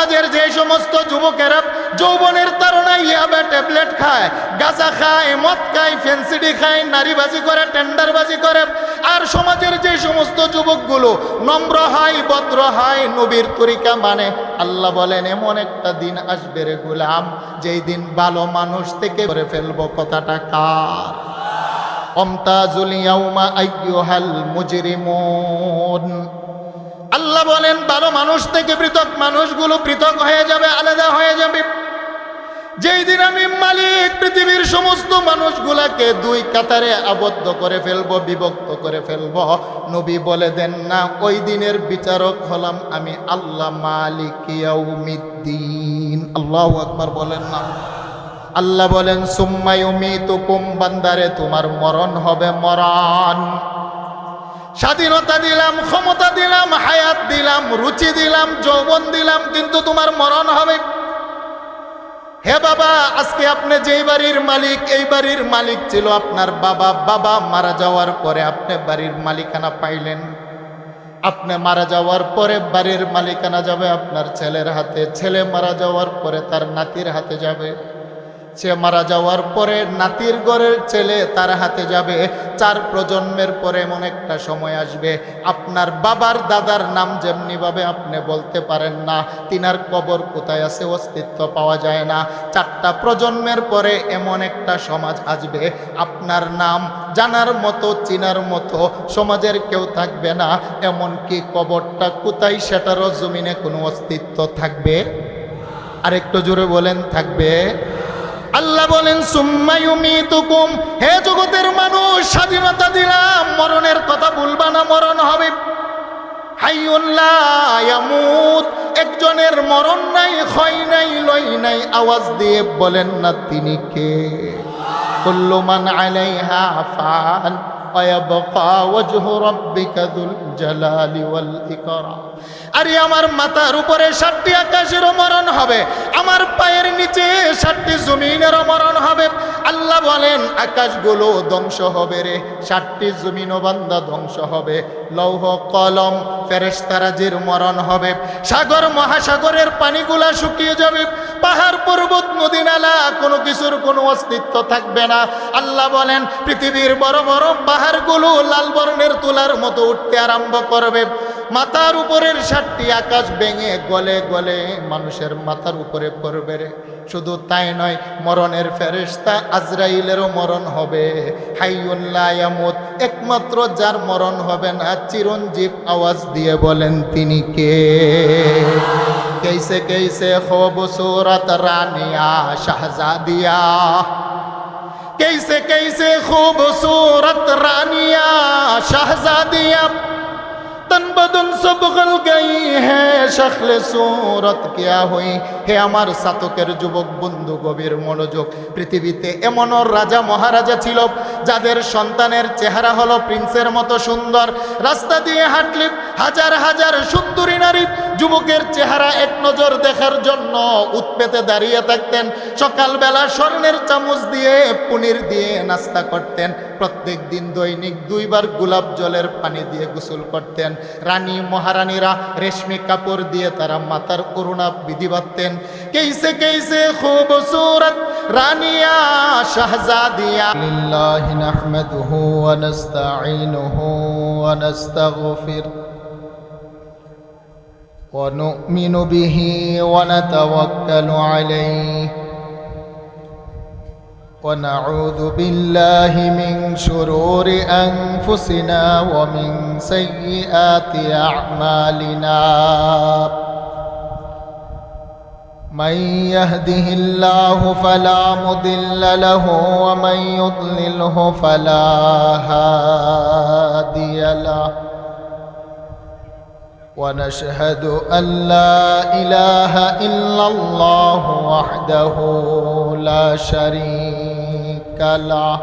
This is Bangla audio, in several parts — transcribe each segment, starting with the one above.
সমাজের যে সমস্ত যুবকেরা যৌবনের তাড়নায় ইয়াবা ট্যাবলেট খায়, গাঁজা খায়, মদ খায়, ফেন্সিডি খায়, নারীবাজি করে, টেন্ডারবাজি করে, আর সমাজের যে সমস্ত যুবকগুলো নম্র হয়, ভদ্র হয়, নবীর তরিকা মানে, আল্লাহ বলেন এমন একটা দিন আসবে রে গোলাম, যেই দিন ভালো মানুষ থেকে করে ফেলবো। কথাটা কার? অমতাজুল ইয়াউমা আইয়ুহাল মুজরিমুন। আল্লাহ বলেন ভালো মানুষ থেকে পৃথক মানুষগুলো পৃথক হয়ে যাবে, আলাদা হয়ে যাবে। যেই দিন আমি মালিক পৃথিবীর সমস্ত মানুষগুলাকে দুই কাতারে আবদ্ধ করে ফেলবো, বিভক্ত করে ফেলবো, নবী বলে দেন না ওই দিনের বিচারক হলাম আমি আল্লাহ, মালিক ইয়াউমিদ্দিন। আল্লাহু আকবার বলেন না। আল্লাহ বলেন সুম্মা ইউমিতুকুম, বান্দারে তোমার মরণ হবে, মরণ। স্বাধীনতা দিলাম, ক্ষমতা দিলাম, হায়াত দিলাম, রুচি দিলাম, যৌবন দিলাম, কিন্তু তোমার মরণ হবে। হে বাবা, আজকে আপনি যেই বাড়ির মালিক, এই বাড়ির মালিক ছিল আপনার বাবা। বাবা মারা যাওয়ার পরে আপনি বাড়ির মালিকানা পাইলেন। আপনি মারা যাওয়ার পরে বাড়ির মালিকানা যাবে আপনার ছেলের হাতে। ছেলে মারা যাওয়ার পরে তার নাতির হাতে যাবে। সে মারা যাওয়ার পরে নাতির ঘরের ছেলে তার হাতে যাবে। 4 প্রজন্মের পরে এমন একটা সময় আসবে, আপনার বাবার দাদার নাম যেমনিভাবে আপনি বলতে পারেন না, তিনার কবর কোথায় আছে অস্তিত্ব পাওয়া যায় না। 4টা প্রজন্মের পরে এমন একটা সমাজ আসবে, আপনার নাম জানার মতো, চিনার মতো সমাজের কেউ থাকবে না। এমনকি কবরটা কোথায় সেটারও জমিনে কোনো অস্তিত্ব থাকবে? আরেকটু জোরে বলেন, থাকবে? আল্লাহ বলেন সুম্মা ইউমিতুকুম, হে জগতের মানুষ, স্বাধীনতা দিলাম, মরণের কথা ভুলবা না, মরণ হবে। হাইয়ুন লা ইয়ামুত, একজনের মরণ নাই, ক্ষয় নাই, লয় নাই, আওয়াজ দিয়ে বলেন না তিনি কে? কুল্লু মান আলাইহা ফান ওয়া ইয়াবকা ওয়াজহু রাব্বিকা যুল জালালি ওয়াল ইকরাম। আরে আমার মাথার উপরে 7টি আকাশেরও মরণ হবে, আমার পায়ের নিচে 7টি জমিনেরও মরণ হবে। আল্লাহ বলেন আকাশগুলো ধ্বংস হবে রে, 7টি জমিনও বান্দা ধ্বংস হবে। লৌহ কলম ফেরেশতারাজির মরণ হবে। সাগর মহাসাগরের পানিগুলা শুকিয়ে যাবে। পাহাড় পর্বত নদী নালা কোনো কিছুর কোনো অস্তিত্ব থাকবে না। আল্লাহ বলেন পৃথিবীর বড় বড় পাহাড়গুলো লাল বর্ণের তুলার মতো উঠতে আরম্ভ করবে। মাথার উপরের 7টি আকাশ ভেঙে গলে গলে মানুষের মাথার উপরে পড়বে রে। শুধু তাই নয়, মরণের ফেরেশতা আজরাইলেরও মরণ হবে। হাইয়ুন লা ইয়ামুত, একমাত্র যার মরণ হবে না, চিরঞ্জীব। আওয়াজ দিয়ে বলেন তিনি কে? कैसे कैसे खूबसूरत रानिया शहजादिया, कैसे कैसे खूबसूरत रानिया शहजादिया, तन बदन सब गल गई है, शक्ल सूरत क्या हुई। হে আমার সাতকের যুবক বন্ধু, গভীর মনোযোগ। পৃথিবীতে এমনও রাজা মহারাজা ছিল যাদের সন্তানের চেহারা হলো প্রিন্সের মতো সুন্দর। রাস্তা দিয়ে হাঁটলে হাজার হাজার সুন্দরী নারী যুবকের চেহারা এক নজর দেখার জন্য উৎপেতে দাঁড়িয়ে থাকতেন। সকালবেলা স্বর্ণের চামচ দিয়ে পনির দিয়ে নাস্তা করতেন। প্রত্যেক দিন দৈনিক 2 বার গোলাপ জলের পানি দিয়ে গোসল করতেন। রানী মহারানীরা রেশমি কাপড় দিয়ে তারা মাথার করুণা বিধি বাঁধতেন। कैसे कैसे खूबसूरत रानिया शहजादिया, लिल्लाहि नहमदुहु व नस्तईनुहु व नस्तगफिर व नु'मिनु बिहि व नतवक्कलु अलैहि व नऊযु बिल्लाहि मिन शुरूरि अनफुसिना व मिन सय्यिआति अअमालिना। من يهده الله فلا مضل له ومن يضلله فلا هادي له، ونشهد أن لا إله إلا الله وحده لا شريك له،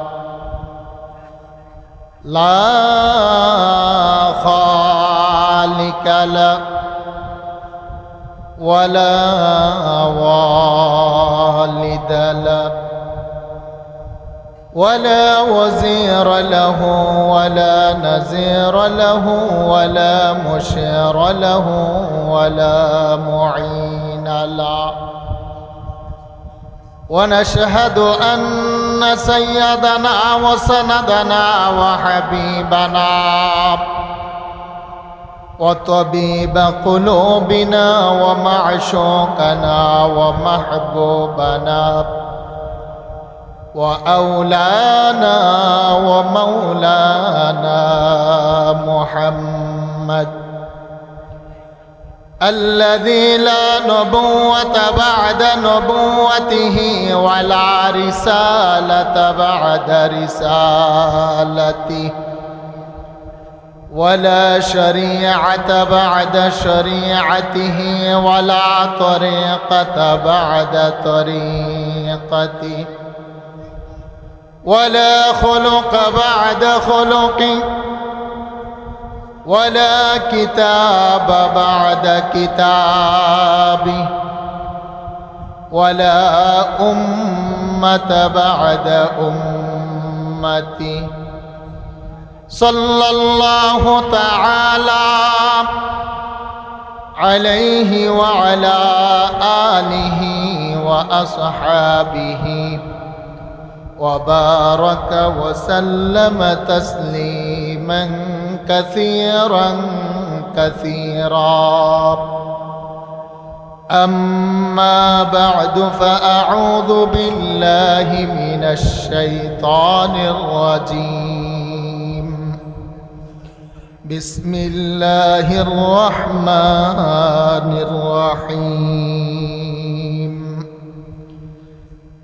لا خالق له ولا والد له ولا وزير له ولا نزير له ولا مشير له ولا معين له ونشهد أن سيدنا وسندنا وحبيبنا وطبيب قلوبنا ومعشوقنا ومحبوبنا وأولانا ومولانا محمد الذي لا نبوة بعد نبوته ولا رسالة بعد رسالته ولا شريعة بعد شريعته ولا طريقة بعد طريقته ولا خلق بعد خلقه ولا كتاب بعد كتابه ولا أمة بعد أمته صلى الله تعالى عليه وعلى آله وأصحابه وبارك وسلم تسليما كثيرا كثيرا أما بعد فأعوذ بالله من الشيطان الرجيم بسم الله الرحمن الرحيم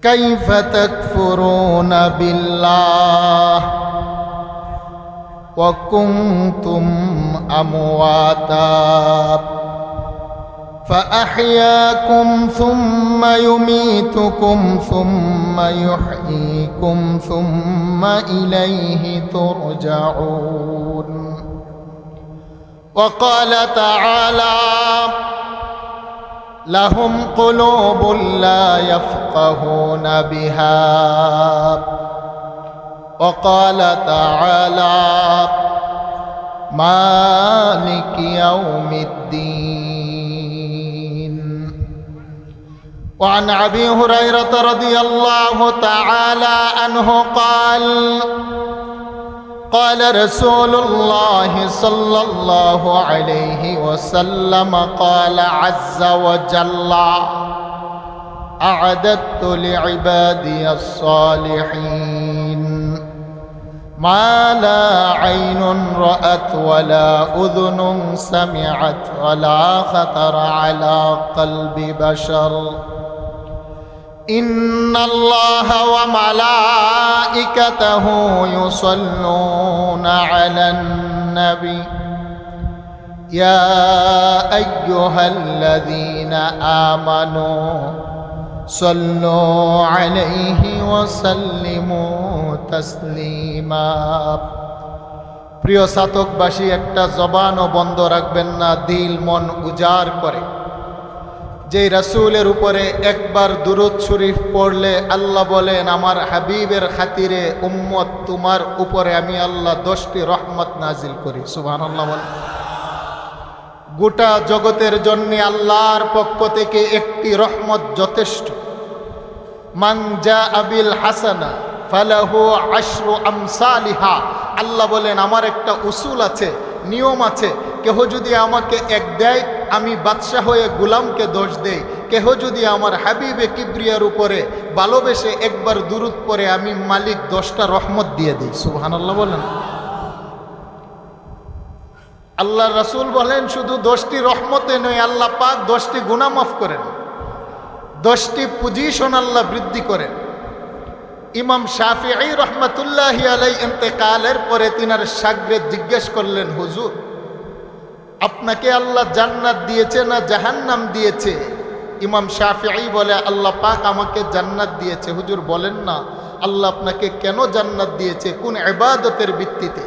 كيف تكفرون بالله وكنتم أمواتا فأحياكم ثم يميتكم ثم يحييكم ثم إليه ترجعون وقال تعالى لهم قلوب لا يفقهون بها وقال تعالى مالك يوم الدين وعن أبي هريرة رضي الله تعالى عنه قال قال رسول الله صلى الله عليه وسلم قال عز وجل أعددت لعبادي الصالحين ما لا عين رأت ولا أذن سمعت ولا خطر على قلب بشر إن الله وملائكته يصلون على النبي يا أيها الذين آمنوا صلوا عليه وسلموا تسليما প্রিয় সাতকবাসী একটা জবানও বন্ধ রাখবেন না দিল মন উজাড় করে যে রাসূলের উপরে একবার দুরূদ শরীফ পড়লে আল্লাহ বলেন আমার হাবিবের খাতিরে উম্মত তোমার উপরে আমি আল্লাহ 10টি রহমত নাজিল করি সুবহানাল্লাহ বলেন গোটা জগতের জন্য আল্লাহর পক্ষ থেকে একটি রহমত যথেষ্ট মান জাআ বিল হাসানা ফালাহু আশরু আমসালিহা আল্লাহ বলেন আমার একটা উসুল আছে নিয়ম আছে কেহ যদি আমাকে এক দেয় আমি বাদশা হয়ে গোলামকে দোষ দেই কেহ যদি আমার হাবিবে কিবরিয়ার উপরে ভালোবেসে একবার দুরূদ পড়ে আমি মালিক 10টা রহমত দিয়ে দিই সুবহানাল্লাহ বলেন আল্লাহ রাসূল বলেন শুধু 10টি রহমতে নয় আল্লাহ পাক 10টি গুনাহ মাফ করেন 10টি পজিশন আল্লাহ বৃদ্ধি করেন ইমাম শাফিঈ রহমাতুল্লাহি আলাইহি ইন্তেকালের পরে তিনার শাগরেদ জিজ্ঞেস করলেন হুজুর আপনাকে আল্লাহ জান্নাত দিয়েছে না জাহান্নাম দিয়েছে ইমাম শাফিঈ বলে আল্লাহ পাক আমাকে জান্নাত দিয়েছে হুজুর বলেন না আল্লাহ আপনাকে কেন জান্নাত দিয়েছে কোন ইবাদতের ভিত্তিতে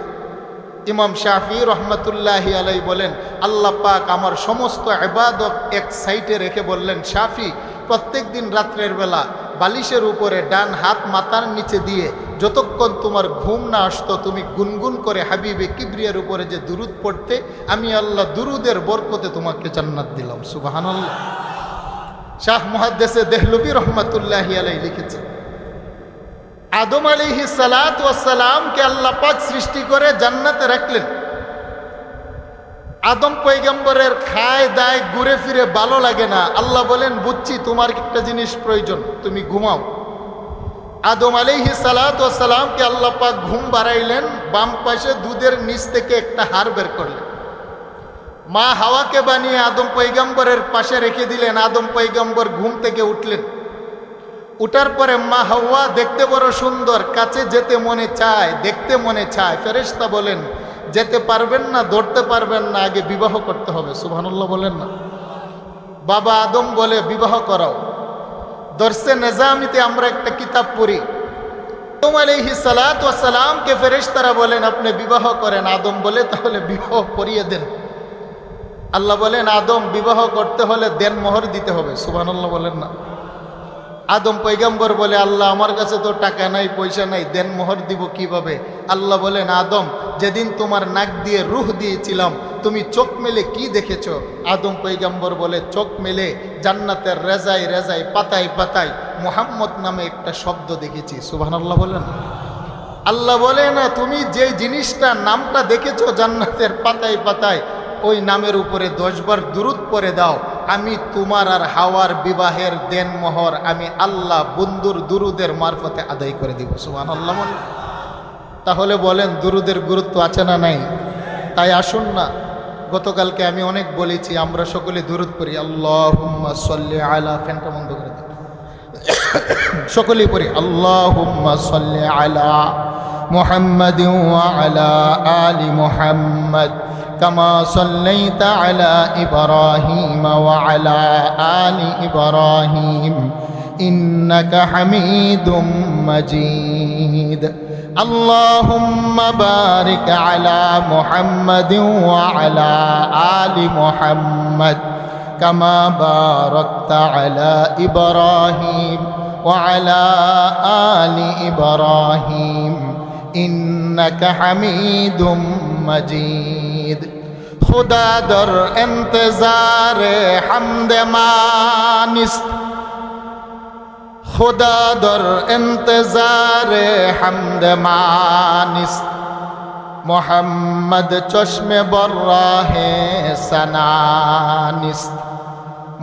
ইমাম শাফিঈ রহমাতুল্লাহি আলাইহি বলেন আল্লাহ পাক আমার সমস্ত ইবাদত এক সাইডে রেখে বললেন শাফি প্রত্যেক দিন রাতের বেলা বালিশের উপরে ডান হাত মাথার নিচে দিয়ে যতক্ষণ তোমার ঘুম না আসতো তুমি গুনগুন করে হাবিবে কিবরিয়ার উপরে যে দুরূদ পড়তে আমি আল্লাহ দুরূদের বরকতে তোমাকে জান্নাত দিলাম সুবহানাল্লাহ শাহ মুহাদ্দিসে দেহলভী রহমাতুল্লাহি আলাইহি লিখেছে, আদম আলাইহিস সালাতু ওয়াস সালামকে আল্লাহ পাক সৃষ্টি করে জান্নাতে রাখলেন। আদম পয়গম্বরের খায় দায় ঘুরে ফিরে ভালো লাগে না। আল্লাহ বলেন, বুঝছি তোমার একটা জিনিস প্রয়োজন, তুমি ঘুমাও। আদম আলাইহিস সালাতু ওয়াস সালামকে আল্লাহ পাক ঘুম বাড়াইলেন, বাম পাশে দুধের নিচ থেকে একটা হাড় বের করলেন। মা হাওয়াকে বানিয়ে আদম পয়গম্বরের পাশে রেখে দিলেন। আদম পয়গম্বর ঘুম থেকে উঠলেন। উঠার পরে মা হাওয়া দেখতে বড় সুন্দর, কাছে যেতে মনে চায়, দেখতে মনে চায়। ফেরেশতা বলেন, যেতে পারবেন না, ধরতে পারবেন না, আগে বিবাহ করতে হবে। সুবহানাল্লাহ বলেন না। বাবা আদম বলে, বিবাহ করাও। দর্শে নিজামিতে আমরা একটা কিতাব পড়ি, আদম আলাইহিস সালাতু ওয়াস সালামকে ফেরেশতারা বলেন, আপনি বিবাহ করেন। আদম বলে, তাহলে বিবাহ করিয়ে দেন। আল্লাহ বলেন, আদম বিবাহ করতে হলে দেনমোহর দিতে হবে। সুবহানাল্লাহ বলেন না। আদম পয়গম্বর বলে, আল্লাহ আমার কাছে তো টাকা নাই, পয়সা নাই, দেনমোহর দিব কিভাবে? আল্লাহ বলেন, আদম যেদিন তোমার নাক দিয়ে রূহ দিয়েছিলাম, তুমি চোখ মেলে কি দেখেছো? আদম পয়গম্বর বলে, চোখ মেলে জান্নাতের রেজায় রেজায়, পাতায় পাতায় মুহাম্মদ নামে একটা শব্দ দেখেছি। সুবহানাল্লাহ বলেন। আল্লাহ বলে না, তুমি যে জিনিসটা নামটা দেখেছো জান্নাতের পাতায় পাতায়, ওই নামের উপরে 10 বার দুরূদ পড়ে দাও, আমি তোমার আর হাওয়ার বিবাহের দেনমোহর আমি আল্লাহ বন্ধুর দুরুদের মারফতে আদায় করে দিব। সুবহানাল্লাহ বলেন। তাহলে বলেন, দুরুদের গুরুত্ব আছে না নাই? তাই আসুন না, গতকালকে আমি অনেক বলেছি, আমরা সকলে দুরুদ পড়ি। আল্লাহুম্মা সাল্লি আলা, ফ্যানটা বন্ধ করে দিন, সকলেই পড়ি। আল্লাহুম্মা সাল্লি আলা মুহাম্মাদিন ওয়া আলা আলি মুহাম্মাদ কামা সাল্লাইতা আলা ইব্রাহিম ওয়া আলা আলি ইব্রাহিম ইন্নাকা হামিদুম মাজিদ। আল্লাহুম্মা বারিক আলা মুহাম্মাদিন ওয়া আলা আলি মুহাম্মাদ কামা বারাকতা আলা ইব্রাহিম ওয়া আলা আলি ইব্রাহিম ইন্নাকা হামিদুম মজিদ। খুদা দর ইন্তজারে হামদে মানিস্ত, খুদা দর ইন্তজারে হামদে মানিস্ত, মোহাম্মদ চশমে বর্রাহে সনানিস্ত।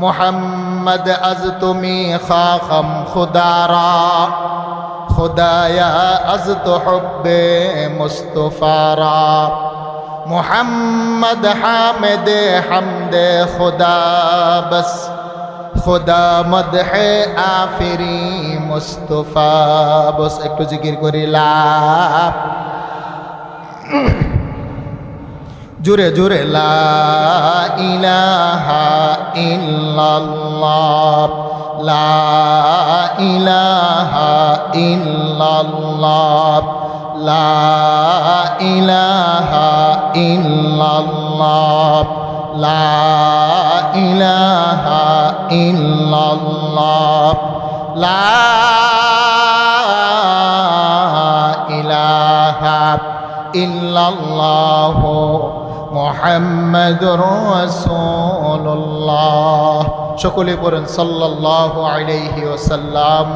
মোহাম্মদ আজ তুমি খাখম খুদারা, খুদায়া আজ তো হুব্বে মুস্তফারা। মোহাম্মদ হামেদে হামদে খুদা বস, খুদা মদহে আফিরি মুস্তফা বস। একটু জিকির করিলা, জুরে জুরে লা ইলাহা ইল্লাল্লাহ, লা ইলাহা ইল্লাল্লাহ, লা ইলাহা ইল্লাল্লাহ, লা ইলাহা ইল্লাল্লাহ, লা ইলাহা ইল্লাল্লাহ মুহাম্মাদুর রাসূলুল্লাহ। সকলে পড়েন সাল্লাল্লাহু আলাইহি ওয়াসাল্লাম,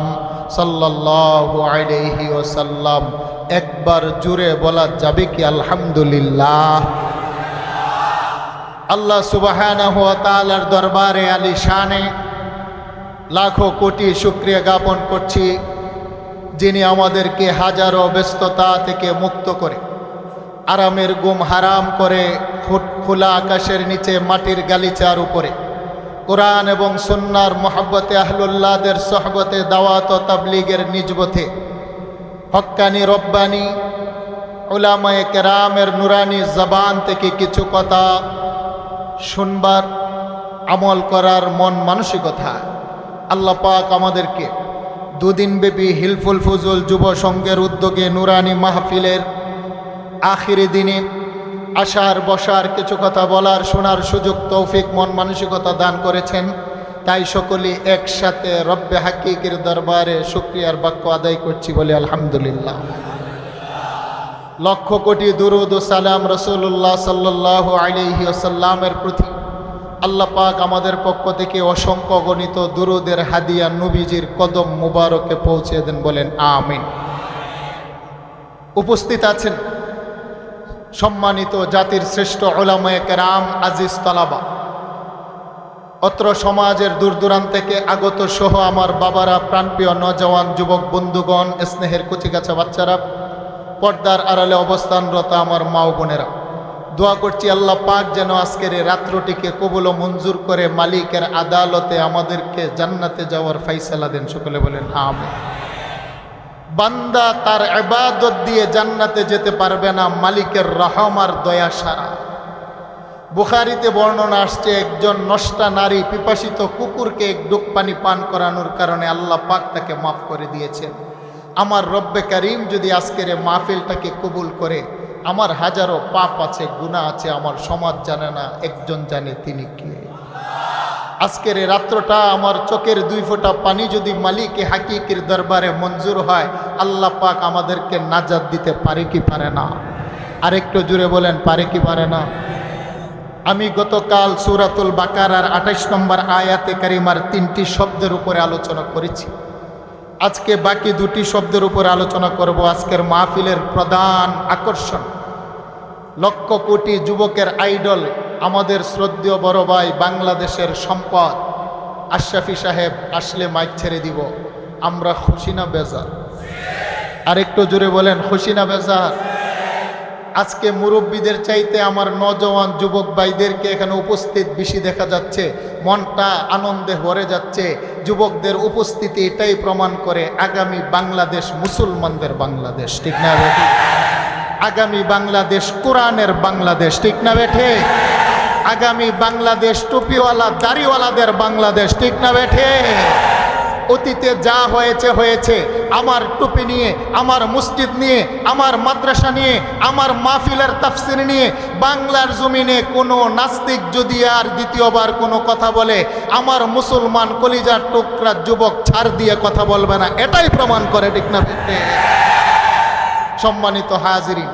সাল্লাল্লাহু আলাইহি ওয়াসাল্লাম। একবার জুড়ে বলা যাবে কি আলহামদুলিল্লাহ? আল্লাহ সুবহানাহু ওয়া তাআলার দরবারে আলিশানে লাখো কোটি শুকরিয়া জ্ঞাপন করছি, যিনি আমাদেরকে হাজারো ব্যস্ততা থেকে মুক্ত করে, আরামের ঘুম হারাম করে, খোলা আকাশের নিচে মাটির গালিচার উপরে কোরআন এবং সুন্নাহর মহব্বতে আহলুল্লাহদের সোহবতে দাওয়াত ও তাবলীগের নিজবতে হক্কানি রব্বানি উলামায়ে কেরামের নুরানি জবান থেকে কিছু কথা শুনবার, আমল করার মন মানসিকতা আল্লাহ পাক আমাদেরকে দুদিনব্যাপী হিলফুল ফুজুল যুব সংঘের উদ্যোগে নুরানি মাহফিলের আখিরি দিনে আসার বসার, কিছু কথা বলার, শোনার সুযোগ, তৌফিক, মন মানসিকতা দান করেছেন। তাই সকলেই একসাথে রব্বে হাকিকের দরবারে শুকরিয়ার বাক্য আদায় করছি, বলে আলহামদুলিল্লাহ। লক্ষ কোটি দুরুদ ও সালাম রাসূলুল্লাহ সাল্লাল্লাহু আলাইহি ওয়াসাল্লামের প্রতি, আল্লাহ পাক আমাদের পক্ষ থেকে অসংখ্য গণিত দুরুদের হাদিয়া নবীজির কদম মুবারকে পৌঁছে দেন, বলেন আমিন। উপস্থিত আছেন সম্মানিত জাতির শ্রেষ্ঠ উলামায়ে কেরাম, আজিজ তালাবা, অত্র সমাজের দূর দূরান্ত থেকে আগত সহ আমার বাবারা, প্রাণপ্রিয় নওজওয়ান যুবক বন্ধুগণ, স্নেহের কচিকাছা বাচ্চারা, পর্দার আড়ালে অবস্থানরত আমার মা ও বোনেরা, দোয়া করছি আল্লাহ পাক যেন আজকের এই রাত্রটিকে কবুল ও মঞ্জুর করে মালিকের আদালতে আমাদেরকে জান্নাতে যাওয়ার ফাইসালা দেন। সকলে বলেন আমিন। বান্দা তার ইবাদত দিয়ে জান্নাতে যেতে পারবে না মালিকের রহম আর দয়া সারা। বুখারীতে বর্ণনা আসছে, একজন নষ্টা নারী পিপাসিত কুকুরকে এক ডুব পানি পান করানোর কারণে আল্লাহ পাক তাকে মাফ করে দিয়েছেন। আমার রব্বে কারীম যদি আজকের এই মাহফিলটাকে কবুল করে, আমার হাজারো পাপ আছে, গুনাহ আছে, আমার সমাজ জানে না, একজন জানে, তিনি কে। আজকের এই রাত্রটা আমার চোখের 2 ফোঁটা পানি যদি মালিকে হাকিকির দরবারে মঞ্জুর হয়, আল্লাহ পাক আমাদেরকে নাজাত দিতে পারে কি পারে না? আরেকটু জুড়ে বলেন, পারে কি পারে না? আমি গতকাল সূরাতুল বাকারার 28 নম্বর আয়াতে কারিমার 3টি শব্দের উপরে আলোচনা করেছি। আজকে বাকি 2টি শব্দের উপরে আলোচনা করব। আজকের মাহফিলের প্রধান আকর্ষণ, লক্ষ কোটি যুবকের আইডল, আমাদের শ্রদ্ধেয় বড় ভাই, বাংলাদেশের সম্পদ আশরাফি সাহেব আসলে মাইক ছেড়ে দিব। আমরা খুশি না বেজার? আরেকটু জোরে বলেন, খুশি না বেজার? আজকে মুরব্বীদের চাইতে আমার নওজওয়ান যুবক ভাইদেরকে এখানে উপস্থিত বেশি দেখা যাচ্ছে, মনটা আনন্দে ভরে যাচ্ছে। যুবকদের উপস্থিতি এটাই প্রমাণ করে আগামী বাংলাদেশ মুসলমানদের বাংলাদেশ, ঠিক না বেঠে? আগামী বাংলাদেশ কোরআনের বাংলাদেশ, ঠিক না বেঠে? আগামী বাংলাদেশ টুপিওয়ালা দাড়িওয়ালাদের বাংলাদেশ, ঠিক না বেঠে? অতীতে যা হয়েছে হয়েছে, আমার টুপি নিয়ে, আমার মসজিদ নিয়ে, আমার মাদ্রাসা নিয়ে, আমার মাহফিলের তাফসীর নিয়ে বাংলার জমিনে কোনো নাস্তিক যদি আর দ্বিতীয়বার কোনো কথা বলে, আমার মুসলমান কলিজার টুকরা যুবক ছাড় দিয়ে কথা বলবে না, এটাই প্রমাণ করে, ঠিক না? সম্মানিত হাজিরিন,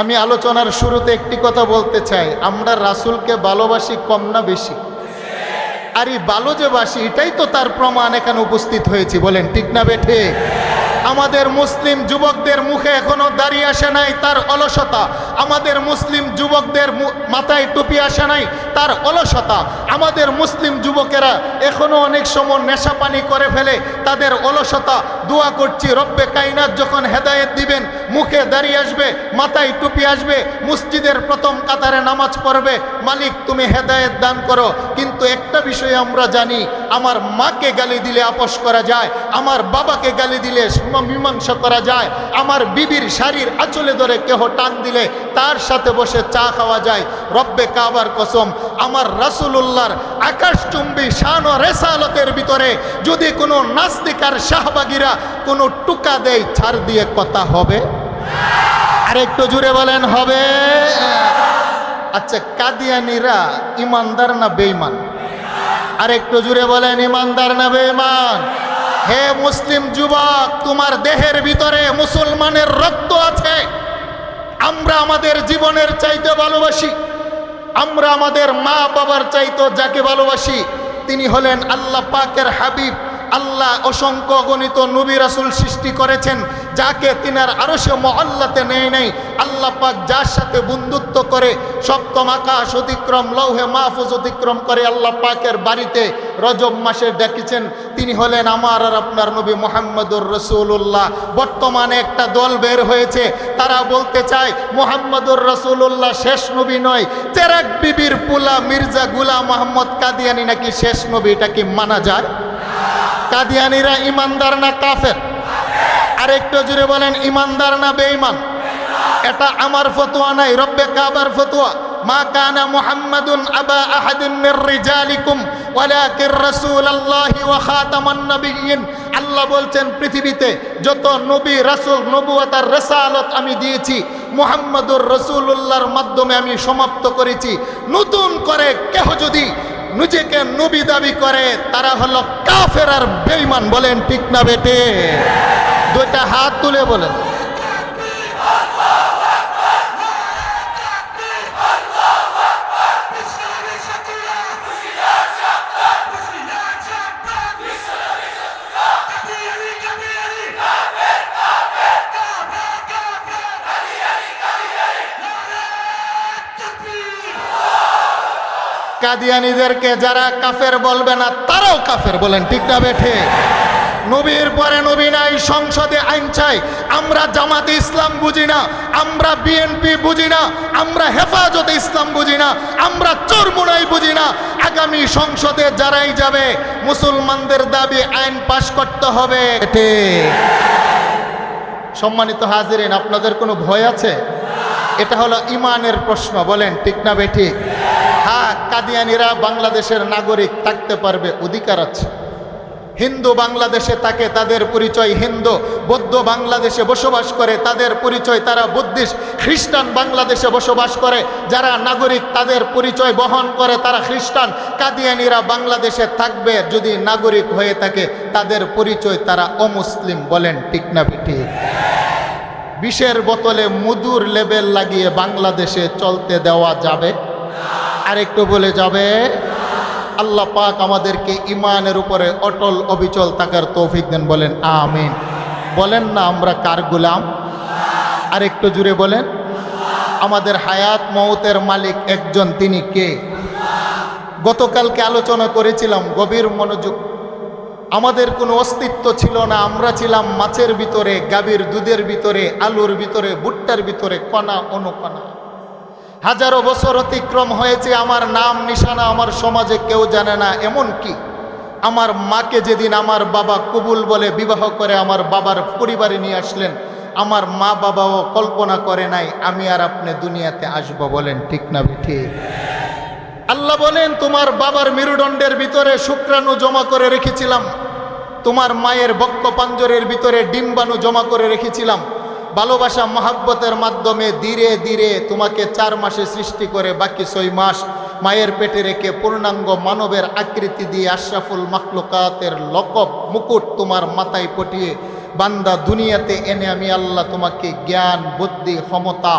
আমি আলোচনার শুরুতে একটি কথা বলতে চাই, আমরা রাসূলকে ভালোবাসি কম না বেশি? আর এই ভালো যে বাসি, এটাই তো তার প্রমাণ, এখানে উপস্থিত হয়েছি, বলেন ঠিক না বেঠে? আমাদের মুসলিম যুবকদের মুখে এখনো দাড়ি আসে নাই, তার অলসতা। আমাদের মুসলিম যুবকদের মাথায় টুপি আসে নাই, তার অলসতা। আমাদের মুসলিম যুবকেরা এখনো অনেক সময় নেশা পানি করে ফেলে, তাদের অলসতা। দোয়া করছি রব্বে কায়নাত যখন হেদায়েত দিবেন, মুখে দাড়ি আসবে, মাথায় টুপি আসবে, মসজিদের প্রথম কাতারে নামাজ পড়বে, মালিক তুমি হেদায়েত দান করো। কিন্তু একটা বিষয় আমরা জানি, আমার মাকে গালি দিলে আপোষ করা যায়, আমার বাবাকে গালি দিলে মীমাংসা করা যায়, আমার বিবির শাড়ির আঁচলে ধরে কেহ টান দিলে তার সাথে বসে চা খাওয়া যায়। রব্বে কাবার কসম, আমার রাসূলুল্লাহর আকাশচুম্বী শান ও রেসালতের ভিতরে যদি কোনো নাস্তিক আর শাহবাগীরা কোনো টুকা দেয়, ছাড় দিয়ে কথা হবে? আরেকটু জুড়ে বলেন, হবে? আচ্ছা, কাদিয়ানীরা ইমানদার না বেঈমান? আরেকটু জুড়ে বলেন, ইমানদার না বেঈমান? হে মুসলিম যুবক, তোমার দেহের ভিতরে মুসলমানের রক্ত আছে। আমরা আমাদের জীবনের চাইতে ভালোবাসি, আমরা আমাদের মা বাবার চাইতে যাকে ভালোবাসি, তিনি হলেন আল্লাহ পাকের হাবিব। আল্লাহ অসংখ্য গণিত নবী রাসূল সৃষ্টি করেছেন, যাকে তিনার আরশে মুআল্লাতে নেয় নাই। আল্লাহ পাক যার সাথে বন্ধুত্ব করে, সপ্তম আকাশ অতিক্রম, লৌহে মাহফুজ অতিক্রম করে আল্লাহ পাকের বাড়িতে রজব মাসে ডেকেছেন, তিনি হলেন আমার আর আপনার নবী মুহাম্মদুর রাসূলুল্লাহ। বর্তমানে একটা দল বের হয়েছে, তারা বলতে চায় মুহাম্মদুর রাসূলুল্লাহ শেষ নবী নয়, চেরাগ বিবির পুলা মির্জা গুলাম মোহাম্মদ কাদিয়ানী নাকি শেষ নবী। এটা কি মানা যায়? কাদিয়ানীরা ইমানদার না কাফের? আরেকটু জুড়ে বলেন, ইমানদার না বেঈমান? এটা আমার ফতোয়া নাই, রব্বে কাবার ফতোয়া। মা কানা মুহাম্মাদুন আবা আহাদিন মির রিজালিকুম ওয়ালাকিন রাসূলুল্লাহি ওয়া খাতামান নাবিয়্যিন। আল্লাহ বলছেন, পৃথিবীতে যত নবী রাসূল, নবুয়ত আর রিসালাত আমি দিয়েছি, মুহাম্মদুর রাসূলুল্লাহর মাধ্যমে আমি সমাপ্ত করেছি। নতুন করে কেহ যদি নিজেকে নবী দাবি করে, তারা হলো কাফের আর বেঈমান। বলেন ঠিক না বেটে? দুইটা হাত তুলে বলেন। কাদিয়ানীদেরকে যারা কাফের বলবে না তারাও কাফের, বলেন ঠিক না বেঠে? নবীর পরে নবী নাই, সংসদে আইন চাই। আমরা জামাতে ইসলাম বুঝি না, আমরা বিএনপি বুঝি না, আমরা হেফাজতে ইসলাম বুঝি না, আমরা চরমুনাই বুঝি না। আগামী সংসদে যারাই যাবে মুসলমানদের দাবি আইন পাশ করতে হবে। সম্মানিত হাজিরিন, আপনাদের কোনো ভয় আছে? এটা হলো ইমানের প্রশ্ন, বলেন ঠিক না বেঠিক? হ্যাঁ, কাদিয়ানীরা বাংলাদেশের নাগরিক থাকতে পারবে, অধিকার আছে। হিন্দু বাংলাদেশে থাকে, তাদের পরিচয় হিন্দু। বৌদ্ধ বাংলাদেশে বসবাস করে, তাদের পরিচয় তারা বুদ্ধিস্ট। খ্রিস্টান বাংলাদেশে বসবাস করে, যারা নাগরিক তাদের পরিচয় বহন করে তারা খ্রিস্টান। কাদিয়ানীরা বাংলাদেশে থাকবে, যদি নাগরিক হয়ে থাকে তাদের পরিচয় তারা অমুসলিম, বলেন ঠিক না ঠিক? বিষের বোতলে মধুর লেবেল লাগিয়ে বাংলাদেশে চলতে দেওয়া যাবে? আরেকটু বলে যাবে? আল্লাহ পাক আমাদেরকে ইমানের উপরে অটল অবিচল থাকার তৌফিক দেন, বলেন আমিন। বলেন না আমরা কার গোলাম? আরেকটু জুড়ে বলেন। আমাদের হায়াত মওতের মালিক একজন, তিনি কে? গতকালকে আলোচনা করেছিলাম, গভীর মনোযোগ। আমাদের কোনো অস্তিত্ব ছিল না, আমরা ছিলাম মাছের ভিতরে, গাভীর দুধের ভিতরে, আলুর ভিতরে, ভুট্টার ভিতরে, কণা অনুকণা। হাজারো বছর অতিক্রম হয়েছে, আমার নাম নিশানা আমার সমাজে কেউ জানে না। এমন কি আমার মাকে যেদিন আমার বাবা কবুল বলে বিবাহ করে আমার বাবার পরিবারে নিয়ে আসলেন, আমার মা বাবাও কল্পনা করে নাই আমি আর আপনি দুনিয়াতে আসবো, বলেন ঠিক না ঠিক? আল্লাহ বলেন, তোমার বাবার মেরুদণ্ডের ভিতরে শুক্রাণু জমা করে রেখেছিলাম, তোমার মায়ের বক্ষ পাঞ্জরের ভিতরে ডিম্বাণু জমা করে রেখেছিলাম। ভালোবাসা মহাব্বতের মাধ্যমে ধীরে ধীরে তোমাকে 4 মাসে সৃষ্টি করে বাকি 6 মাস মায়ের পেটে রেখে পূর্ণাঙ্গ মানবের আকৃতি দিয়ে আশরাফুল মাখলুকাতের লকব মুকুট তোমার মাথায় পটিয়ে বান্দা দুনিয়াতে এনে আমি আল্লাহ তোমাকে জ্ঞান বুদ্ধি ক্ষমতা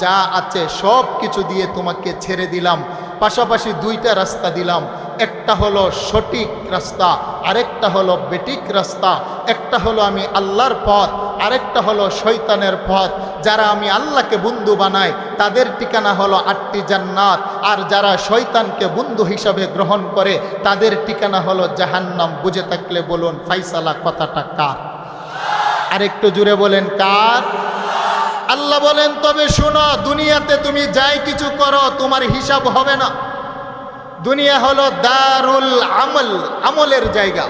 যা আছে সব কিছু দিয়ে তোমাকে ছেড়ে দিলাম। পাশাপাশি 2টা রাস্তা দিলাম, একটা হলো সঠিক রাস্তা, আরেকটা হলো বেঠিক রাস্তা। একটা হলো আমি আল্লাহর পথ, আরেকটা হলো শয়তানের পথ। যারা আমি আল্লাহকে বন্ধু বানায় তাদের ঠিকানা হলো 8টি জান্নাত, আর যারা শয়তানকে বন্ধু হিসাবে গ্রহণ করে তাদের ঠিকানা হলো জাহান্নাম। বুঝে থাকলে বলুন ফাইসালা কথাটা কার? আরেকটু জুড়ে বলেন কার? আল্লাহ বলেন, তবে শোনো, দুনিয়াতে তুমি যাই কিছু করো তোমার হিসাব হবে না। দুনিয়া হলো দারুল আমল, আমলের জায়গা।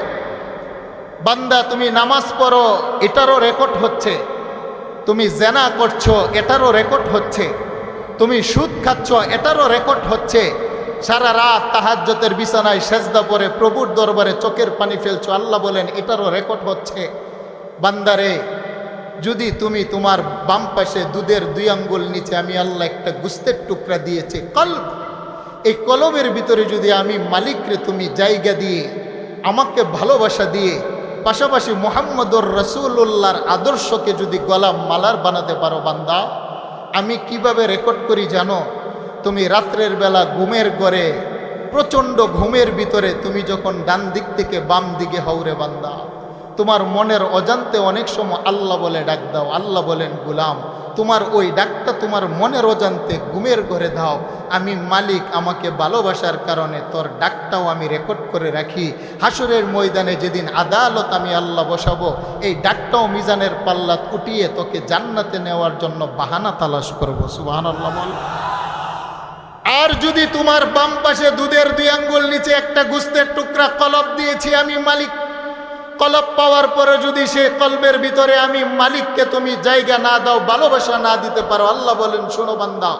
বান্দা তুমি নামাজ পড়ো, এটারও রেকর্ড হচ্ছে। তুমি জেনা করছো, এটারও রেকর্ড হচ্ছে। তুমি সুদ খাচ্ছ, এটারও রেকর্ড হচ্ছে। সারা রাত তাহাজ্জুদের বিছানায় সেজদা পড়ে প্রভুর দরবারে চোখের পানি ফেলছো, আল্লাহ বলেন এটারও রেকর্ড হচ্ছে। বান্দারে, যদি তুমি তোমার বাম পাশে দুধের 2 আঙ্গুল নিচে আমি আল্লাহ একটা গোস্তের টুকরা দিয়েছি কলব, এই কলবের ভিতরে যদি আমি মালিকরে তুমি জায়গা দিয়ে আমাকে ভালোবাসা দিয়ে পাশাপাশি মুহাম্মদুর রাসূলুল্লাহর আদর্শকে যদি গলা মালার বানাতে পারো বান্দা, আমি কিভাবে রেকর্ড করি জানো? তুমি রাত্রের বেলা ঘুমের ঘরে প্রচণ্ড ঘুমের ভিতরে তুমি যখন ডান দিক থেকে বাম দিকে হওরে বান্দা, তোমার মনের অজান্তে অনেক সময় আল্লাহ বলে ডাক দাও। আল্লাহ বলেন, গোলাম তোমার ওই ডাকটা তোমার মনের অজান্তে ঘুমের ঘরে দাও, আমি মালিক আমাকে ভালোবাসার কারণে তোর ডাকটাও আমি রেকর্ড করে রাখি। হাসরের ময়দানে যেদিন আদালত আমি আল্লাহ বসাবো, এই ডাকটাও মিজানের পাল্লাত উঠিয়ে তোকে জান্নাতে নেওয়ার জন্য বাহানা তালাশ করবো। সুবহানাল্লাহ বল। আর যদি তোমার বাম পাশে দুধের 2 আঙ্গুল নিচে একটা গোস্তের টুকরা কলব দিয়েছি আমি মালিক, কলব পাওয়ার পরে যদি সে কলবের ভিতরে আমি মালিককে তুমি জায়গা না দাও, ভালোবাসা না দিতে পারো, আল্লাহ বলেন শোনো বান্দা,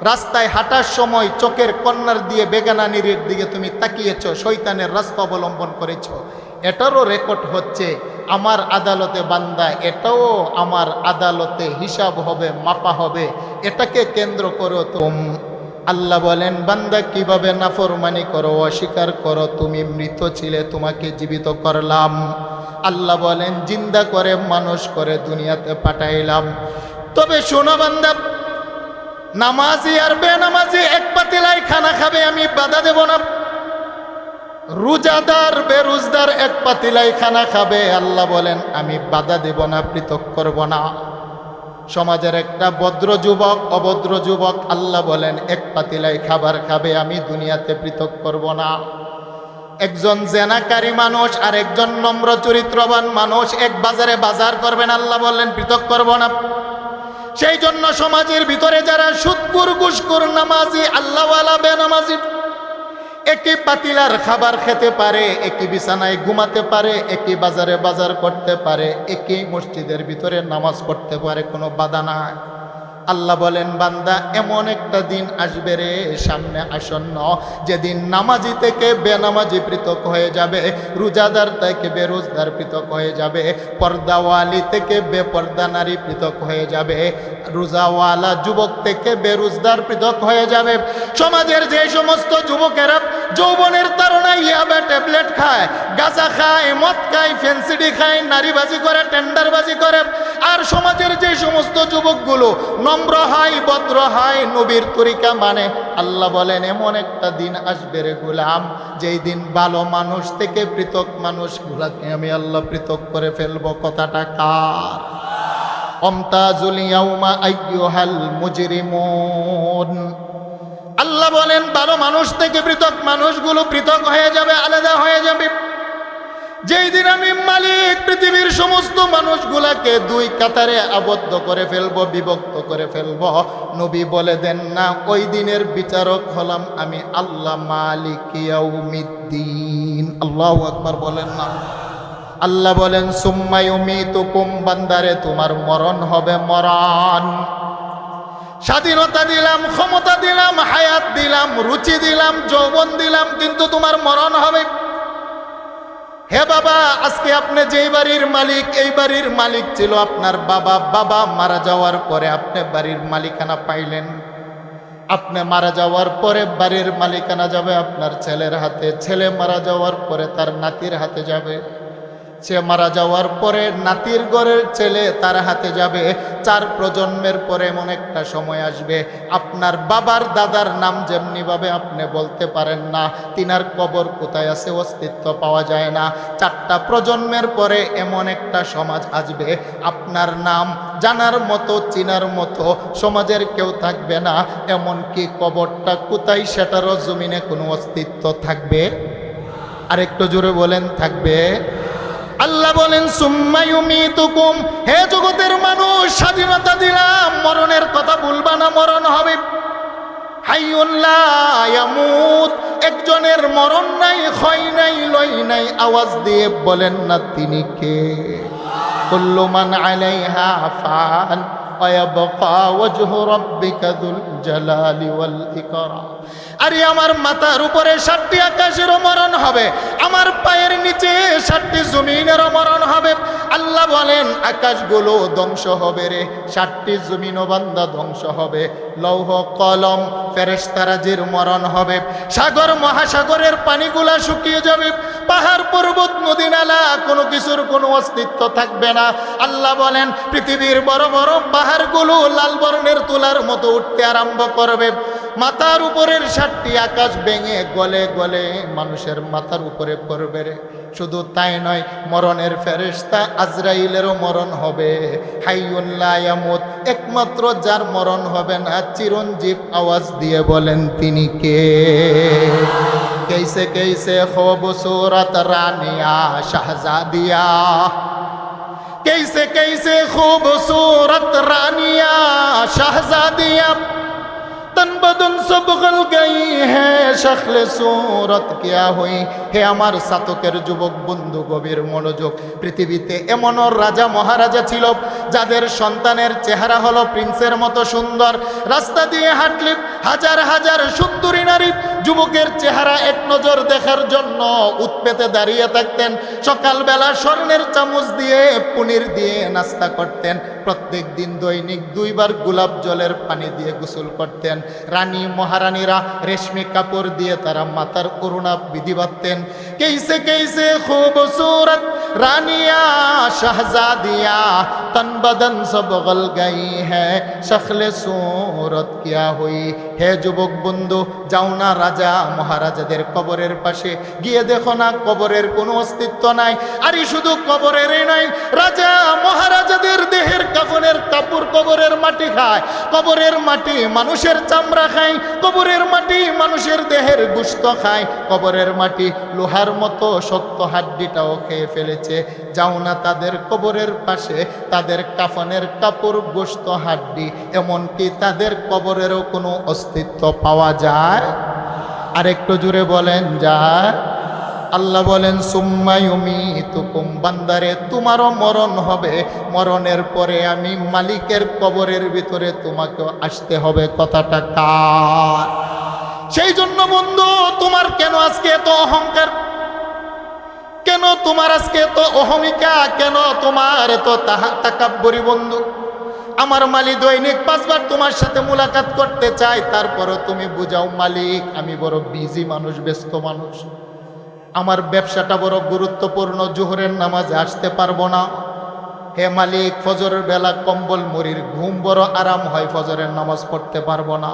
রাস্তায় হাঁটার সময় চোখের কর্নার দিয়ে বেগানা নিরের দিকে তুমি তাকিয়েছ, শয়তানের রাস্তা অবলম্বন করেছ, এটারও রেকর্ড হচ্ছে আমার আদালতে বান্দা। এটাও আমার আদালতে হিসাব হবে, মাপা হবে। এটাকে কেন্দ্র করো আল্লাহ বলেন, বান্দা কিভাবে নাফরমানি করো, অস্বীকার করো, তুমি মৃত ছিলে তোমাকে জীবিত করলাম। আল্লাহ বলেন, জিন্দা করে মানুষ করে দুনিয়াতে পাঠাইলাম। তবে শোনো বান্দা, নামাজি আর বেনামাজি এক পাতিলায় খানা খাবে, আমি বাধা দেব না। রোজাদার বেরোজদার এক পাতিলায় খানা খাবে, আল্লাহ বলেন আমি বাধা দেব না, পৃথক করব না। সমাজের একটা ভদ্র যুবক অভদ্র যুবক আল্লাহ বলেন এক পাতিলায় খাবার খাবে, আমি দুনিয়াতে পৃথক করব না। একজন জেনাকারী মানুষ আর একজন নম্র চরিত্রবান মানুষ এক বাজারে বাজার করবেন, আল্লাহ বললেন পৃথক করব না। সেই জন্য সমাজের ভিতরে যারা সুদখোর ঘুষখোর নামাজি আল্লাহওয়ালা বেনামাজি একই পাতিলার খাবার খেতে পারে, একই বিছানায় ঘুমাতে পারে, একই বাজারে বাজার করতে পারে, একই মসজিদের ভিতরে নামাজ পড়তে পারে, কোনো বাধা নাই। আল্লাহ বলেন বান্দা এমন একটা দিন আসবে রে সামনে আসন্ন, যেদিন নামাজি থেকে বেনামাজি পৃথক হয়ে যাবে, রোজাদার থেকে বেরোজদার পৃথক হয়ে যাবে, পর্দাওয়ালি থেকে বেপর্দা নারী পৃথক হয়ে যাবে, রোজাওয়ালা যুবক থেকে বেরোজদার পৃথক হয়ে যাবে। সমাজের যে সমস্ত যুবকেরা যৌবনের তাড়নায় ইয়াবা ট্যাবলেট খায়, গাঁজা খায়, মদ খায়, ফেন্সিডি খায়, নারীবাজি করে, টেন্ডারবাজি করে, আর সমাজের যে সমস্ত যুবকগুলো নম্র হয়, ভদ্র হয়, নবীর তরিকা মানে, আল্লাহ বলেন এমন একটা দিন আসবে রে গোলাম, যেই দিন ভালো মানুষ থেকে পৃথক মানুষগুলাকে আমি আল্লাহ পৃথক করে ফেলবো। কথাটা কার? অমতাজুল ইয়াউমা আইয়ুহাল মুজরিমুন। আল্লাহ বলেন ভালো মানুষ থেকে পৃথক মানুষগুলো পৃথক হয়ে যাবে, আলাদা হয়ে যাবে। যেই দিন আমি মালিক পৃথিবীর সমস্ত মানুষগুলাকে দুই কাতারে আবদ্ধ করে ফেলবো, বিভক্ত করে ফেলবো, নবী বলে দেন না ওই দিনের বিচারক হলাম আমি আল্লাহ, মালিক ইয়াউমিদ্দিন। আল্লাহু আকবার বলেন না। আল্লাহ বলেন সুম্মা ইউমিতুকুম, বান্দারে তোমার মরণ হবে মরণ। স্বাধীনতা দিলাম, ক্ষমতা দিলাম, হায়াত দিলাম, রুচি দিলাম, যৌবন দিলাম, কিন্তু তোমার মরণ হবে। হে বাবা, আজকে আপনি যেই বাড়ির মালিক, এই বাড়ির মালিক ছিল আপনার বাবা। বাবা মারা যাওয়ার পরে আপনি বাড়ির মালিকানা পাইলেন। আপনি মারা যাওয়ার পরে বাড়ির মালিকানা যাবে আপনার ছেলের হাতে, ছেলে মারা যাওয়ার পরে তার নাতির হাতে যাবে, সে মারা যাওয়ার পরে নাতির ঘরের ছেলে তার হাতে যাবে। 4 প্রজন্মের পরে এমন একটা সময় আসবে আপনার বাবার দাদার নাম যেমনিভাবে আপনি বলতে পারেন না, তিনার কবর কোথায় আছে অস্তিত্ব পাওয়া যায় না। 4টা প্রজন্মের পরে এমন একটা সমাজ আসবে আপনার নাম জানার মতো চিনার মতো সমাজের কেউ থাকবে না, এমনকি কবরটা কোথায় সেটারও জমিনে কোনো অস্তিত্ব থাকবে। আরেকটু জোরে বলেন থাকবে। আল্লাহ বলেন সুম্মা ইউমিতুকুম, হে জগতের মানুষ স্বাধীনতা দিলাম, মরণের কথা বলবা না, মরণ হবে। হাইয়ুন লা ইয়ামুত, একজনের মরণ নাই, ক্ষয় নাই, লয় নাই, আওয়াজ দিয়ে বলেন না তিনি কে? কুল্লু মান আলাইহা ফান ওয়া ইয়াবকা ওয়াজহু রাব্বিকা যুল জালালি ওয়াল ইকরাম। আরে আমার মাথার উপরে 7টি আকাশেরও মরণ হবে, আমার পায়ের নিচে 7টি জমিনেরও মরণ হবে। আল্লাহ বলেন আকাশগুলো ধ্বংস হবে রে, 7টি জমিনও বান্দা ধ্বংস হবে। লৌহ কলম ফেরেশতারাজির মরণ হবে, সাগর মহাসাগরের পানিগুলা শুকিয়ে যাবে, পাহাড় পর্বত নদী নালা কোনো কিছুর কোনো অস্তিত্ব থাকবে না। আল্লাহ বলেন পৃথিবীর বড় বড় পাহাড়গুলো লাল বর্ণের তুলার মতো উঠতে আরম্ভ করবে। মাথার উপরের 7টি আকাশ ভেঙে গলে গলে মানুষের মাথার উপরে পড়বে রে। শুধু তাই নয়, মরণের ফেরেশতা আজরাইলেরও মরণ হবে। হাইয়ুন লা ইয়ামুত, একমাত্র যার মরণ হবে না চিরঞ্জীব, আওয়াজ দিয়ে বলেন তিনি কে? कैसे कैसे खूबसूरत रानिया शहजादिया, कैसे कैसे खूबसूरत रानिया शहजादिया, तन बदन सब गल गई है शक्ल सूरत क्या हुई। হে আমার সাতকের যুবক বন্ধু, গভীর মনোযোগ। পৃথিবীতে এমনও রাজা মহারাজা ছিল যাদের সন্তানের চেহারা হলো প্রিন্সের মতো সুন্দর। রাস্তা দিয়ে হাঁটলে হাজার হাজার সুন্দরী নারী যুবকের চেহারা এক নজর দেখার জন্য উৎপেতে দাঁড়িয়ে থাকতেন। সকালবেলা স্বর্ণের চামচ দিয়ে পনির দিয়ে নাস্তা করতেন। প্রত্যেক দিন দৈনিক 2 বার গোলাপ জলের পানি দিয়ে গোসল করতেন। রানী মহারানীরা রেশমি কাপড় দিয়ে তারা মাথার করুণা বিধি বাঁধতেন। कैसे कैसे खूबसूरत রানিয়া শাহজাদিয়া তন বদন সব গল গই হ্যায় শক্লে সুরত কিয়া হুই। হে যুবক বন্ধু, যাও না রাজা মহারাজাদের কবরের পাশে গিয়ে দেখো না কবরের কোনো অস্তিত্ব নাই। আর শুধু কবরেরই নয়, রাজা মহারাজাদের দেহের কাফনের কাপড় কবরের মাটি খায়, কবরের মাটি মানুষের চামড়া খায়, কবরের মাটি মানুষের দেহের গোশত খায়, কবরের মাটি লোহার মতো শক্ত হাড্ডিটাও খেয়ে ফেলেছে। যাও না তাদের কবরের পাশে, তাদের কাফনের কাপড় গোশত হাড্ডি, এমনকি তাদের কবরেরও কোনো অস্তিত্ব পাওয়া যায়? আর একটু জুড়ে বলেন যায়? আল্লাহ বলেন সুম্মা ইউমিতুকুম, বান্দারে তোমারও মরণ হবে, মরণের পরে আমি মালিকের কবরের ভিতরে তোমাকেও আসতে হবে। কথাটা কার? সেই জন্য বন্ধু, তোমার কেন আজকে এত অহংকার? কেন তোমার আজকে এত অহমিকা? কেন তোমার এত তাকাব্বুরি? বন্ধু, আমার মালিক দৈনিক 5 বার তোমার সাথে মুলাকাত করতে চাই, তারপরও তুমি বুঝাও মালিক আমি বড় বিজি মানুষ, ব্যস্ত মানুষ, আমার ব্যবসাটা বড় গুরুত্বপূর্ণ, জোহরের নামাজে আসতে পারবো না। হে মালিক, ফজরের বেলা কম্বল মুড়ির ঘুম বড় আরাম হয়, ফজরের নামাজ পড়তে পারবো না।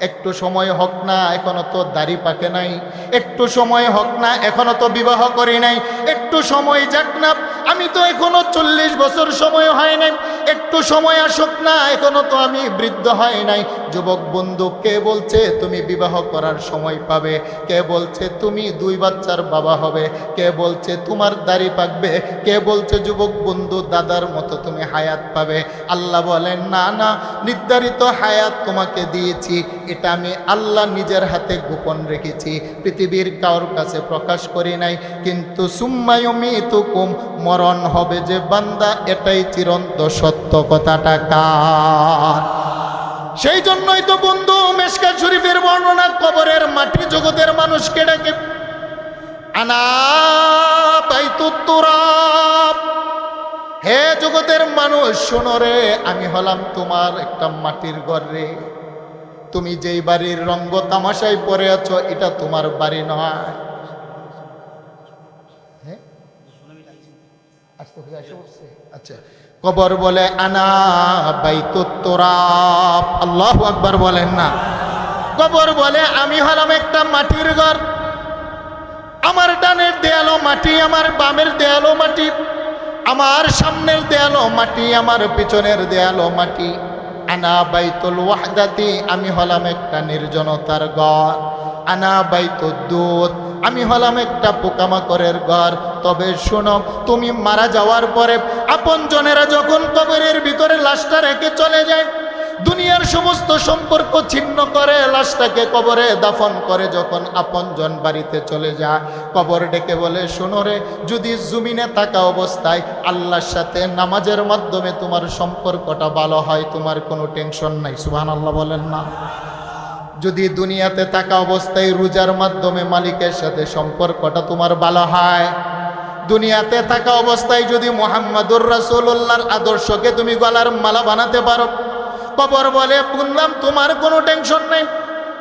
একটু সময় হোক না, এখনো তো দাড়ি পাকে নাই, একটু সময় হোক না, এখনো তো বিবাহ করি নাই, একটু সময় যাক না, আমি তো এখনো 40 বছর সময় হয় নাই, একটু সময় আসুক না, এখনো তো আমি বৃদ্ধ হয় নাই। যুবক বন্ধু, কে বলছে তুমি বিবাহ করার সময় পাবে? কে বলছে তুমি 2 বাচ্চার বাবা হবে? কে বলছে তোমার দাড়ি পাকবে? কে বলছে যুবক বন্ধু দাদার মতো তুমি হায়াত পাবে? আল্লাহ বলেন না না, নির্ধারিত হায়াত তোমাকে দিয়েছি, এটা আমি আল্লাহ নিজের হাতে গোপন রেখেছি, পৃথিবীর কারোর কাছে প্রকাশ করি নাই। কিন্তু সুম্মা ইউমিতুকুম, মরণ হবে যে বান্দা, এটাই চিরন্ত সত্য। কথাটা কার? সেই জন্যই তো বন্ধু মিশকাত শরীফের বর্ণনা, কবরের মাটি জগতের মানুষকে ডাকে আনা বাইতুত তুরাব। হে জগতের মানুষ শোনো রে, আমি হলাম তোমার একটা মাটির ঘর রে। তুমি যেই বাড়ির রঙ্গ তামাশায় পড়ে আছো, এটা তোমার বাড়ি নয়। আচ্ছা, কবর বলে আনা বাইতুত তুরাব। আল্লাহু আকবার বলেন না। কবর বলে আমি হলাম একটা মাটির ঘর, আমার ডানের দেয়ালও মাটি, আমার বামের দেয়ালও মাটি, আমার সামনের দেয়ালও মাটি, আমার পিছনের দেয়ালও মাটি। আনা বাইতুল ওয়াহদাতি, আমি হলাম একটা নির্জনতার ঘর। আনা বাইতুদ দুদ, আমি হলাম একটা পোকামাকড়ের ঘর। তবে শোনো, তুমি মারা যাওয়ার পরে আপন জনেরা যখন কবরের ভিতরে লাশটা রেখে চলে যায়, দুনিয়ার সমস্ত সম্পর্ক ছিন্ন করে লাশটাকে কবরে দাফন করে, যখন আপনজন বাড়িতে চলে যায়, কবর ডেকে বলে শোনো রে, যদি জমিনে থাকা অবস্থায় আল্লাহর সাথে নামাজের মাধ্যমে তোমার সম্পর্কটা ভালো হয়, তোমার কোনো টেনশন নাই। সুবহানাল্লাহ বলেন না। যদি দুনিয়াতে থাকা অবস্থায় রোজার মাধ্যমে মালিকের সাথে সম্পর্কটা তোমার ভালো হয়, দুনিয়াতে থাকা অবস্থায় যদি মুহাম্মাদুর রাসূলুল্লাহর আদর্শকে তুমি গলার মালা বানাতে পারো, কবর বলে বললাম তোমার কোনো টেনশন নেই।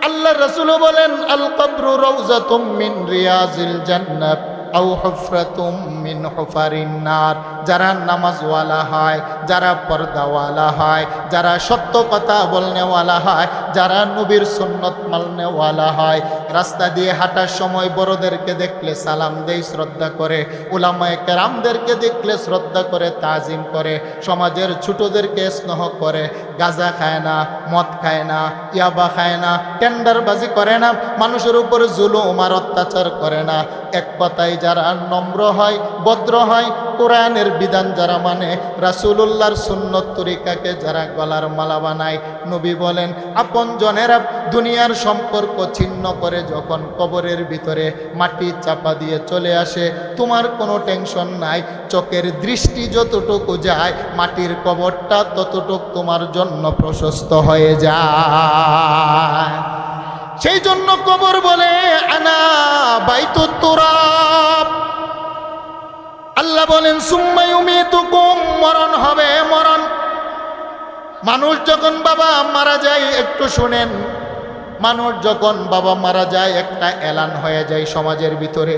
আল্লাহ রাসূলও বলেন আল কবরু রাউযাতুম মিন রিয়াজিল জান্নাত আও হুফরাতুম মিন হুফারিন নার। যারা নামাজওয়ালা হয়, যারা পর্দাওয়ালা হয়, যারা সত্য কথা বলনেওয়ালা হয়, যারা নবীর সুন্নত মাননেওয়ালা হয়, রাস্তা দিয়ে হাঁটার সময় বড়দেরকে দেখলে সালাম দেয়, শ্রদ্ধা করে, উলামায়ে কেরামদেরকে দেখলে শ্রদ্ধা করে, তাজিম করে, সমাজের ছোটদেরকে স্নেহ করে, গাঁজা খায় না, মদ খায় না, ইয়াবা খায় না, টেন্ডারবাজি করে না, মানুষের উপর জুলুম আর অত্যাচার করে না। এক কথায় যারা নম্র হয়, ভদ্র হয়, কোরআনের বিধান যারা মানে, রাসূলুল্লাহর সুন্নত তরিকাকে যারা গলার মালা বানায়, নবী বলেন আপন জনেরা দুনিয়ার সম্পর্ক ছিন্ন করে যখন কবরের ভিতরে মাটি চাপা দিয়ে চলে আসে, তোমার কোনো টেনশন নাই। চোখের দৃষ্টি যতটুকু যায়, মাটির কবরটা ততটুকু তোমার জন্য প্রশস্ত হয়ে যায়। সেই জন্য কবর বলে আনা বাইতুত তুরাব। আল্লাহ বলেন সুম্মা ইউমিতুকুম, মরণ হবে, মরণ। মানুষ যখন বাবা মারা যায়, একটু শুনেন, মানুষ যখন বাবা মারা যায় একটা এলান হয়ে যায় সমাজের ভিতরে,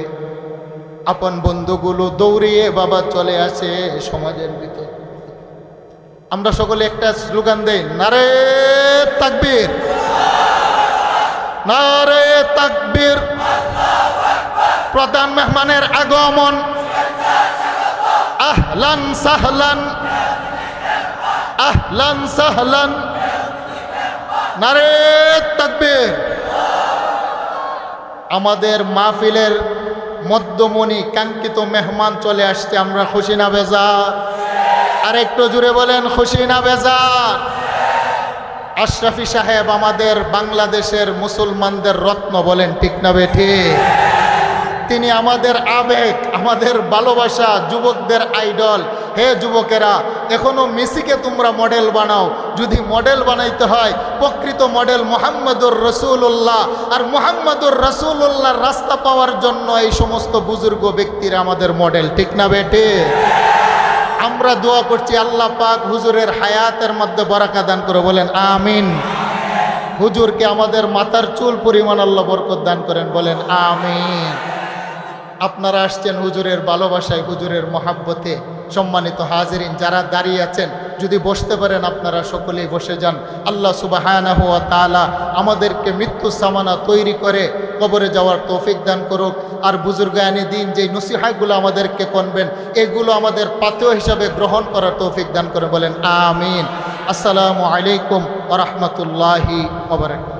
আপন বন্ধুগুলো দৌড়িয়ে বাবা চলে আসে সমাজের ভিতর। আমরা সকলে একটা স্লোগান দেই, নারে তাকবীর, নারে তাকবীর। প্রধান মেহমানের আগমন, আহলান সাহলান, আহলান সাহলান, নারে তাকবীর। আমাদের মাহফিলের মধ্যমণি কাঙ্ক্ষিত মেহমান চলে আসছে, আমরা খুশি না বেজার? আর একটু জুড়ে বলেন খুশি না বেজার? আশরাফি সাহেব আমাদের বাংলাদেশের মুসলমানদের রত্ন, বলেন ঠিক না বেঠিক? তিনি আমাদের আবেগ, আমাদের ভালোবাসা, যুবকদের আইডল। হে যুবকেরা, এখনো মেসিকে তোমরা মডেল বানাও। যদি মডেল বানাইতে হয়, প্রকৃত মডেল মুহাম্মদুর রাসূলুল্লাহ। আর মুহাম্মদুর রাসূলুল্লাহর রাস্তা পাওয়ার জন্য এই সমস্ত বুজুর্গ ব্যক্তিরা আমাদের মডেল, ঠিক না বেটে? আমরা দোয়া করছি আল্লাহ পাক হুজুরের হায়াতের মধ্যে বরাকা দান করে, বলেন আমিন। হুজুরকে আমাদের মাথার চুল পরিমাণ আল্লাহ বরকত দান করেন, বলেন আমিন। আপনারা আসছেন হুজুরের ভালোবাসায়, হুজুরের মহাব্বতে। সম্মানিত হাজিরিন, যারা দাঁড়িয়ে আছেন, যদি বসতে পারেন আপনারা সকলেই বসে যান। আল্লাহ সুবহানাহু ওয়া তাআলা আমাদেরকে মৃত্যু সামানা তৈরি করে কবরে যাওয়ার তৌফিক দান করুক। আর বুজুর্গানে দিন যেই নসিহাতগুলো আমাদেরকে করবেন, এগুলো আমাদের পাথেয় হিসাবে গ্রহণ করার তৌফিক দান করে, বলেন আমিন। আসসালামু আলাইকুম ওয়া রাহমাতুল্লাহি ওয়া বারাকাতুহু।